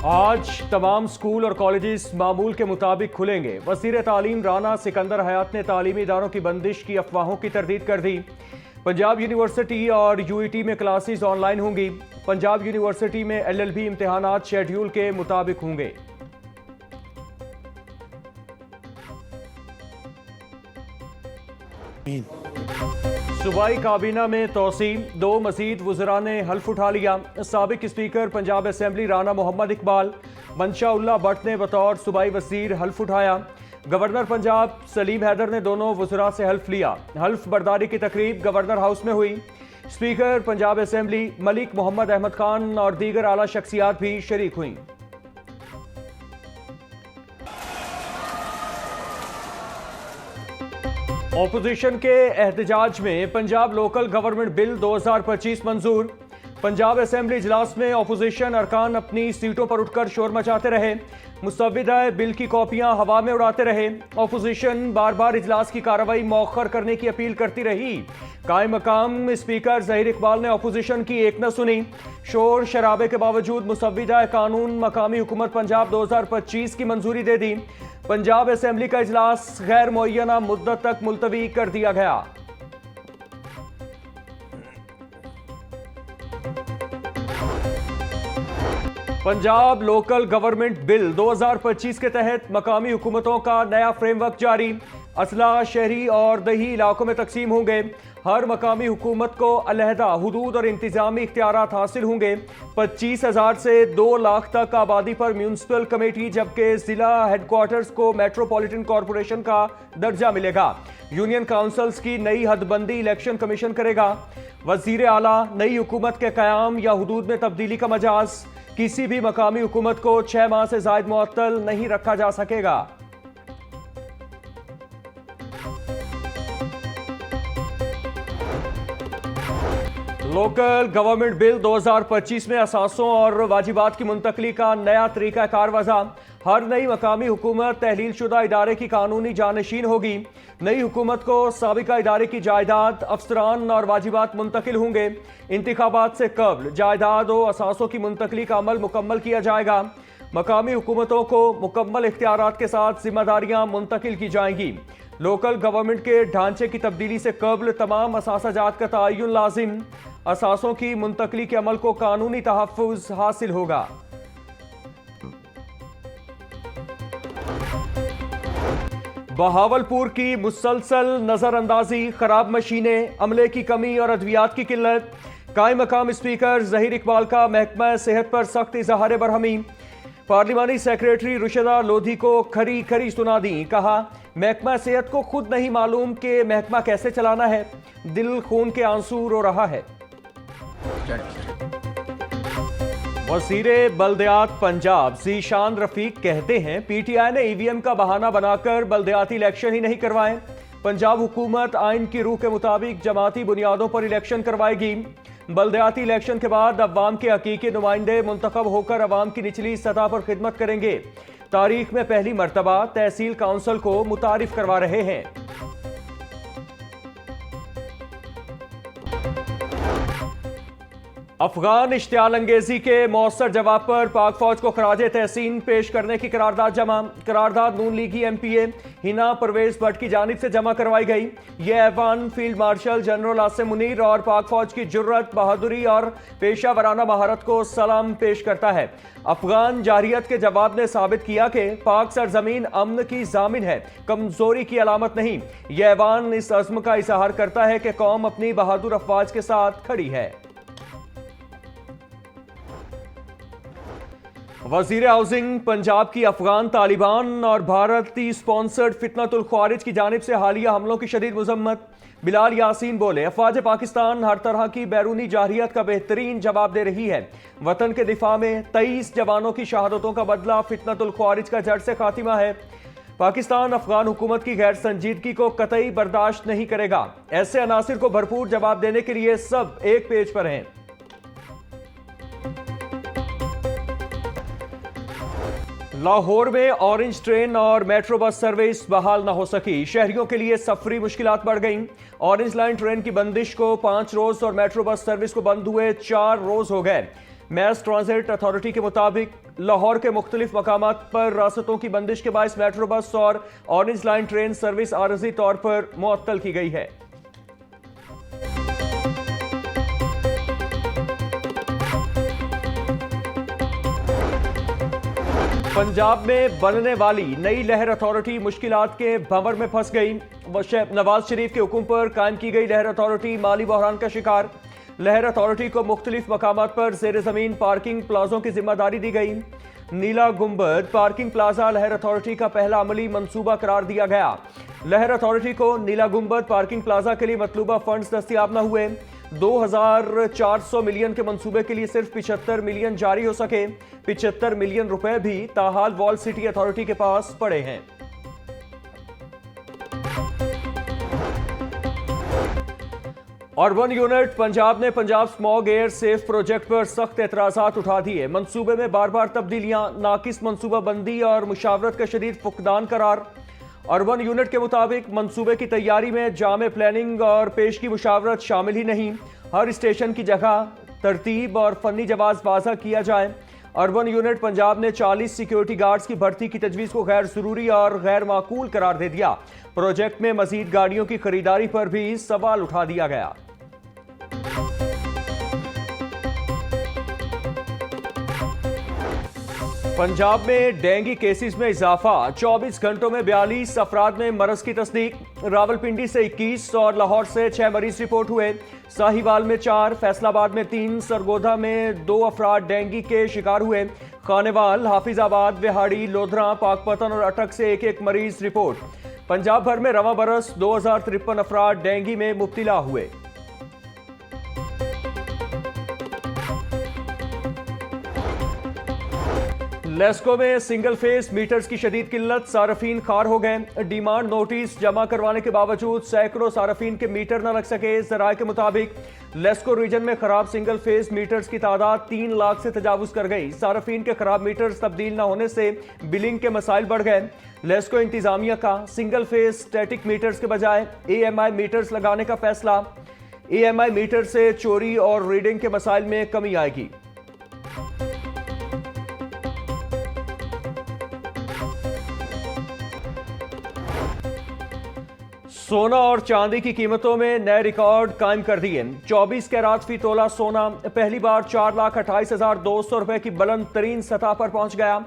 आज तमाम स्कूल और कॉलेजेस मामूल के मुताबिक खुलेंगे। वज़ीर तालीम राना सिकंदर हयात ने तालीमी इदारों की बंदिश की अफवाहों की तरदीद कर दी। पंजाब यूनिवर्सिटी और यूईटी में क्लासेस ऑनलाइन होंगी। पंजाब यूनिवर्सिटी में एलएलबी इम्तिहानात शेड्यूल के मुताबिक होंगे। सूबाई काबीना में तोसी, 2 मजीद वुज़रा ने हल्फ उठा लिया। साबिक स्पीकर पंजाब असेंबली राना मोहम्मद इकबाल, मनशाउल्लाह भट्ट ने बतौर सूबाई वज़ीर हल्फ उठाया। गवर्नर पंजाब सलीम हैदर ने दोनों वुज़रा से हल्फ लिया। हल्फ बर्दारी की तकरीब गवर्नर हाउस में हुई। स्पीकर पंजाब असेंबली मलिक मोहम्मद अहमद खान और दीगर आला शख्सियात भी शरीक हुई। ऑपोजिशन के एहतजाज में पंजाब लोकल गवर्नमेंट बिल 2025 मंजूर। पंजाब असेंबली इजलास में ऑपोजिशन अरकान अपनी सीटों पर उठकर शोर मचाते रहे। मुसव्विदा बिल की कॉपियां हवा में उड़ाते रहे। ऑपोजिशन बार बार इजलास की कार्रवाई मौखर करने की अपील करती रही। कायम मकाम स्पीकर ज़हीर इकबाल ने ऑपोजिशन की एक न सुनी। शोर शराबे के बावजूद मुसव्विदा कानून मकामी हुकूमत पंजाब 2025 की मंजूरी दे दी। पंजाब असेंबली का इजलास गैर मुअय्यना मुद्दत तक मुलतवी कर दिया गया। पंजाब लोकल गवर्नमेंट बिल 2025 के तहत मकामी हुकूमतों का नया फ्रेमवर्क जारी। असला शहरी और दही इलाकों में तकसीम होंगे। हर मकामी हुकूमत को अलहदा हुदूद और इंतजामी इख्तियारात हासिल होंगे। 25,000 से 2 लाख तक आबादी पर म्यूनसिपल कमेटी, जबकि जिला हेडक्वार्टर्स को मेट्रोपॉलिटन कॉरपोरेशन का दर्जा मिलेगा। यूनियन काउंसिल्स की नई हदबंदी इलेक्शन कमीशन करेगा। वजीर आला नई हुकूमत के कयाम या हुदूद में तब्दीली का मजाज। किसी भी मकामी हुकूमत को 6 माह से जायद मुअत्तल नहीं रखा जा सकेगा। लोकल गवर्नमेंट बिल 2025 में असासों और वाजिबात की मुंतकली का नया तरीका कार वज़ा। हर नई मकामी हुकूमत तहलील शुदा इदारे की कानूनी जानशीन होगी। नई हुकूमत को साबिका इदारे की जायदाद, अफसरान और वाजिबात मुंतकिल होंगे। इंतखाबात से कबल जायदाद और असासों की मुंतकली का अमल मुकम्मल किया जाएगा। मकामी हुकूमतों को मुकम्मल इख्तियारात के साथ जिम्मेदारियां मुंतकिल की जाएंगी। लोकल गवर्नमेंट के ढांचे की तब्दीली से कबल तमाम असासाजात का तयन लाजिम। असासों की मुंतकली के अमल को कानूनी तहफ़्फ़ुज़ हासिल होगा। बहावलपुर की मुसलसल नजरअंदाजी, खराब मशीनें, अमले की कमी और अद्वियात की किल्लत। कायम मकाम स्पीकर ज़हीर इकबाल का महकमा सेहत पर सख्त इज़हार बरहमी। पार्लिमानी सेक्रेटरी रुशिदा लोधी को खरी खरी सुना दी। कहा, महकमा सेहत को खुद नहीं मालूम कि महकमा कैसे चलाना है। दिल खून के आंसू रो रहा है। वज़ीरे बल्दियात पंजाब ज़ीशान रफीक कहते हैं, पीटीआई ने ईवीएम का बहाना बनाकर बल्दियाती इलेक्शन ही नहीं करवाए। पंजाब हुकूमत आइन की रूह के मुताबिक जमाती बुनियादों पर इलेक्शन करवाएगी। बल्दियाती इलेक्शन के बाद अवाम के हकीकी नुमाइंदे मुंतखब होकर अवाम की निचली सतह पर खिदमत करेंगे। तारीख में पहली मरतबा तहसील काउंसिल को मुतारिफ करवा रहे हैं। अफगान इश्तियाल अंगेजी के मौसर जवाब पर पाक फौज को खराजे तहसीन पेश करने की करारदाद जमा। करारदाद नून लीगी एमपीए हिना परवेज भट्ट की जानिब से जमा करवाई गई। यह ऐवान field marshal general Asim Munir और पाक फौज की जुर्रत, बहादुरी और पेशा वराना महारत को सलाम पेश करता है। अफगान जारियत के जवाब ने साबित किया कि पाक सरजमीन अमन की जामिन है, कमजोरी की अलामत नहीं। यह ऐवान इस अज़्म का इजहार करता है कि कौम अपनी बहादुर अफवाज के साथ खड़ी है। वजीर हाउसिंग पंजाब की अफगान, तालिबान और भारतीय स्पॉन्सर्ड फितनतुल ख्वारिज की जानिब से हालिया हमलों की शदीद मजम्मत। बिलाल यासीन बोले, अफवाज पाकिस्तान हर तरह की बैरूनी जारहियत का बेहतरीन जवाब दे रही है। वतन के दिफा में 23 जवानों की शहादतों का बदला फितनतुल ख्वारिज का जड़ से खातिमा है। पाकिस्तान अफगान हुकूमत की गैर संजीदगी को कतई बर्दाश्त नहीं करेगा। ऐसे अनासिर को भरपूर जवाब देने के लिए सब एक पेज पर हैं। लाहौर में ऑरेंज ट्रेन और मेट्रो बस सर्विस बहाल न हो सकी। शहरियों के लिए सफरी मुश्किलात बढ़ गईं। ऑरेंज लाइन ट्रेन की बंदिश को 5 रोज और मेट्रो बस सर्विस को बंद हुए 4 रोज हो गए। मैस ट्रांजिट अथॉरिटी के मुताबिक लाहौर के मुख्तलिफ मकामात पर रास्तों की बंदिश के बायस मेट्रो बस और ऑरेंज लाइन ट्रेन सर्विस आरजी तौर पर मुअत्तल की गई है। पंजाब में बनने वाली नई लहर अथॉरिटी मुश्किलात के भंवर में फंस गई। नवाज शरीफ के हुक्म पर कायम की गई लहर अथॉरिटी माली बहरान का शिकार। लहर अथॉरिटी को मुख्तलिफ मकामात पर ज़ेर ज़मीन पार्किंग प्लाजों की जिम्मेदारी दी गई। नीला गुंबद पार्किंग प्लाजा लहर अथॉरिटी का पहला अमली मंसूबा करार दिया गया। लहर अथॉरिटी को नीला गुंबद पार्किंग प्लाजा के लिए मतलूबा फंड्स दस्तियाब न हुए। 2400 मिलियन के मंसूबे के लिए सिर्फ 75 मिलियन जारी हो सके। 75 मिलियन रुपए भी ताहाल वॉल सिटी अथॉरिटी के पास पड़े हैं। अर्बन यूनिट पंजाब ने Punjab smog air safe project पर सख्त एतराजात उठा दिए। मंसूबे में बार बार तब्दीलियां, नाकिस मंसूबा बंदी और मुशावरत का शदीद फुकदान करार। अर्बन यूनिट के मुताबिक मंसूबे की तैयारी में जामे प्लानिंग और पेश की मुशावरत शामिल ही नहीं। हर स्टेशन की जगह तरतीब और फनी जवाब वाज़ा किया जाए। अर्बन यूनिट पंजाब ने 40 सिक्योरिटी गार्ड्स की भर्ती की तजवीज़ को गैर ज़रूरी और गैर माकूल करार दे दिया। प्रोजेक्ट में मजीद गाड़ियों की खरीदारी पर भी सवाल उठा दिया गया। पंजाब में डेंगू केसेस में इजाफा। 24 घंटों में 42 अफराद में मरज की तस्दीक। रावलपिंडी से 21 और लाहौर से 6 मरीज रिपोर्ट हुए। साहिवाल में 4, फैसलाबाद में 3, सरगोधा में 2 अफराद डेंगू के शिकार हुए। खानेवाल, हाफिजाबाद, बिहाड़ी, लोधरा, पाकपतन और अटक से एक एक मरीज रिपोर्ट। पंजाब भर में रवां बरस 2053 अफराद डेंगू में मुब्तला हुए। लेस्को में सिंगल फेस मीटर्स की शदीद किल्लत, सारफीन खार हो गए। डिमांड नोटिस जमा करवाने के बावजूद सैकड़ों सारफीन के मीटर न लग सके। जराये के मुताबिक लेस्को रीजन में खराब सिंगल फेस मीटर्स की तादाद 3 लाख से तजावुज कर गई। सारफीन के खराब मीटर्स तब्दील न होने से बिलिंग के मसाइल बढ़ गए। लेस्को इंतजामिया का सिंगल फेस स्टैटिक मीटर्स के बजाय AMI मीटर्स लगाने का फैसला। AMI मीटर से चोरी और रीडिंग के मसाइल में कमी आएगी। सोना और चांदी की कीमतों में नए रिकॉर्ड कायम कर दिए। 24 कैरात फी तोला सोना पहली बार 4,28,200 रुपए की बुलंद तरीन सतह पर पहुंच गया।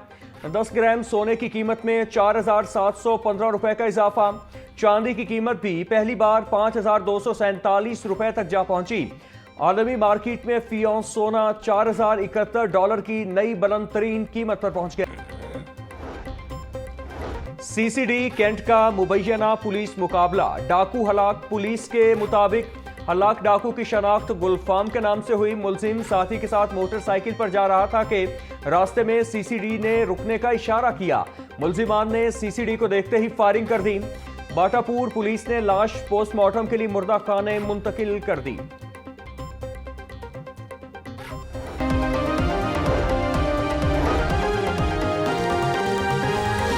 10 ग्राम सोने की कीमत में 4,715 रुपए का इजाफा। चांदी की कीमत भी पहली बार 5,247 रुपए तक जा पहुंची। आलमी मार्केट में फी औंस सोना $4,071 की नई बुलंद तरीन कीमत पर पहुंच गया। CCD कैंट का मुबैना पुलिस मुकाबला। डाकू हलाक। पुलिस के मुताबिक हलाक डाकू की शनाख्त गुलफाम के नाम से हुई। मुलजिम साथी के साथ मोटरसाइकिल पर जा रहा था कि रास्ते में CCD ने रुकने का इशारा किया। मुलजिमान ने CCD को देखते ही फायरिंग कर दी। बाटापुर पुलिस ने लाश पोस्टमार्टम के लिए मुर्दा खाने मुंतकिल कर दी।